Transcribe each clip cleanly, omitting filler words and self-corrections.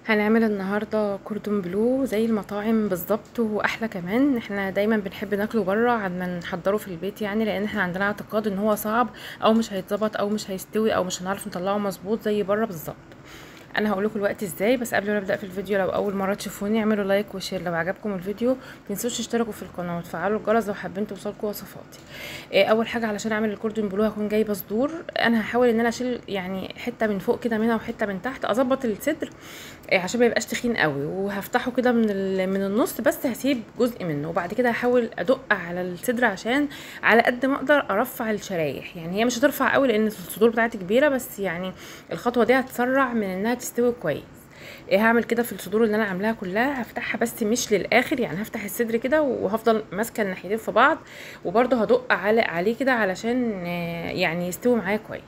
هنعمل النهارده كوردون بلو زي المطاعم بالظبط واحلى كمان. احنا دايما بنحب ناكله بره عن ما نحضره في البيت، يعني لان احنا عندنا اعتقاد ان هو صعب او مش هيتظبط او مش هيستوي او مش هنعرف نطلعه مظبوط زي بره بالظبط. انا هقول لكم الوقت ازاي، بس قبل ما نبدا في الفيديو لو اول مره تشوفوني اعملوا لايك وشير لو عجبكم الفيديو. متنسوش تشتركوا في القناه وتفعلوا الجرس لو حابين توصلكم وصفاتي. اول حاجه علشان اعمل الكوردون بلو هكون جايبه صدور. انا هحاول ان انا اشيل يعني حته من فوق كده منها وحته من تحت، اظبط الصدر عشان ما يبقاش تخين قوي، وهفتحه كده من النص، بس هسيب جزء منه وبعد كده هحاول ادق على الصدر عشان على قد ما اقدر ارفع الشرايح. يعني هي مش هترفع قوي لان الصدور بتاعتي كبيره، بس يعني الخطوه دي هتسرع من انها تستوي كويس. هعمل كده في الصدور اللي انا عاملاها كلها، هفتحها بس مش للاخر، يعني هفتح الصدر كده وهفضل ماسكه الناحيتين في بعض، وبرده هدق عليه كده علشان يعني يستوي معايا كويس.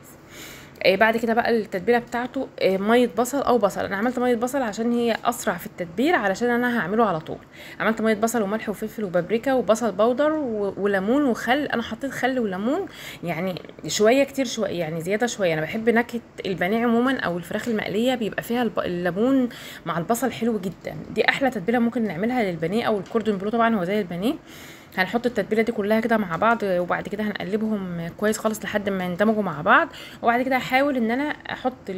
بعد كده بقى التتبيله بتاعته ميه بصل او بصل. انا عملت ميه بصل عشان هي اسرع في التتبيل، علشان انا هعمله على طول. عملت ميه بصل وملح وفلفل وبابريكا وبصل بودر وليمون وخل. انا حطيت خل وليمون يعني شويه كتير، شويه يعني زياده شويه. انا بحب نكهه البانيه عموما او الفراخ المقليه بيبقى فيها الليمون مع البصل حلو جدا. دي احلى تتبيله ممكن نعملها للبانيه او الكوردون بلو، طبعا هو زي البانيه. هنحط التتبيله دي كلها كده مع بعض، وبعد كده هنقلبهم كويس خالص لحد ما يندمجوا مع بعض. وبعد كده هحاول ان انا احط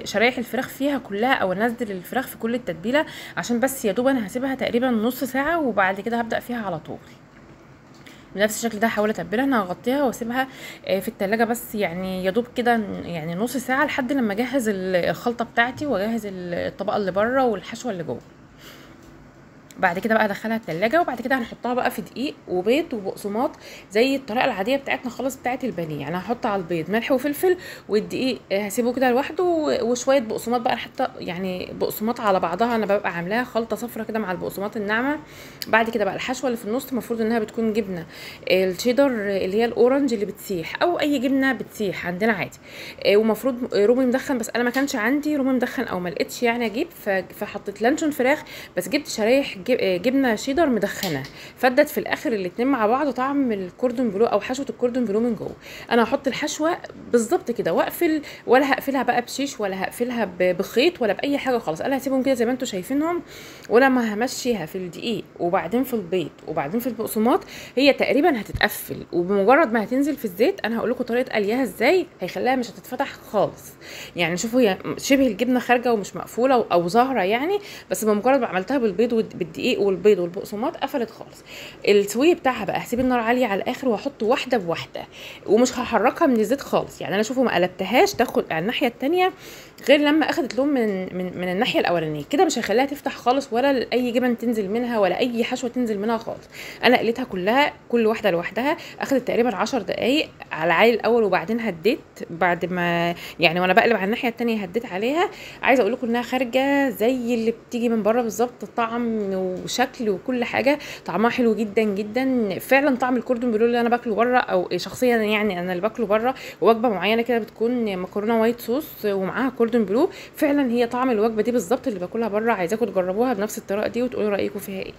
شرايح الفراخ فيها كلها او انزل الفراخ في كل التتبيله، عشان بس يا دوب انا هسيبها تقريبا نص ساعه وبعد كده هبدا فيها على طول. بنفس الشكل ده هحاول اتبلها. انا هغطيها واسيبها في التلاجة بس يعني يا دوب كده يعني نص ساعه لحد لما اجهز الخلطه بتاعتي واجهز الطبقه اللي بره والحشوه اللي جوه. بعد كده بقى ادخلها التلاجة، وبعد كده هنحطها بقى في دقيق وبيض وبقسماط زي الطريقه العاديه بتاعتنا خالص بتاعه البانيه. يعني هحط على البيض ملح وفلفل، والدقيق هسيبه كده لوحده، وشويه بقسماط بقى حتى يعني بقسماط على بعضها. انا ببقى عاملاها خلطه صفرة كده مع البقسماط الناعمه. بعد كده بقى الحشوه اللي في النص المفروض انها بتكون جبنه الشيدر اللي هي الاورنج اللي بتسيح، او اي جبنه بتسيح عندنا عادي. ومفروض رومي مدخن، بس انا ما كانش عندي رومي مدخن او ما لقيتش يعني اجيب، فحطيت لانشون فراخ، بس جبت شرايح جبنه شيدر مدخنه، فدت في الاخر الاتنين مع بعض طعم الكوردون بلو او حشوه الكوردون بلو من جوه. انا هحط الحشوه بالظبط كده واقفل، ولا هقفلها بقى بشيش ولا هقفلها بخيط ولا باي حاجه خالص. انا هسيبهم كده زي ما انتم شايفينهم، ولما همشيها في الدقيق وبعدين في البيض وبعدين في البقسماط هي تقريبا هتتقفل، وبمجرد ما هتنزل في الزيت انا هقول لكم طريقه قليها ازاي هيخليها مش هتتفتح خالص. يعني شوفوا هي شبه الجبنه خارجه ومش مقفوله او ظاهره يعني، بس بمجرد ما عملتها بالبيض بالدقيق والبيض والبقسماط قفلت خالص. السوي بتاعها بقى هسيب النار عاليه على الاخر واحط واحده بواحده، ومش هحركها من الزيت خالص. يعني انا شوفوا ما قلبتهاش تاخد على الناحيه التانية غير لما اخدت لون من الناحيه الاولانيه كده، مش هيخليها تفتح خالص ولا اي جبن تنزل منها ولا اي حشوه تنزل منها خالص. انا قليتها كلها كل واحده لوحدها، اخدت تقريبا 10 دقائق على عالي الاول، وبعدين هديت بعد ما يعني وانا بقلب على الناحيه التانية هديت عليها. عايزه اقول لكم انها خارجه زي اللي بتيجي من بره بالظبط، طعم وشكل وكل حاجه طعمها حلو جدا جدا فعلا. طعم الكوردون بلو اللي انا باكله بره او شخصيا يعني انا اللي باكله بره وجبه معينه كده بتكون مكرونه وايت صوص ومعاها كوردون بلو، فعلا هي طعم الوجبه دي بالظبط اللي باكلها بره. عايزاكم تجربوها بنفس الطريقه دي وتقولوا رايكم فيها ايه.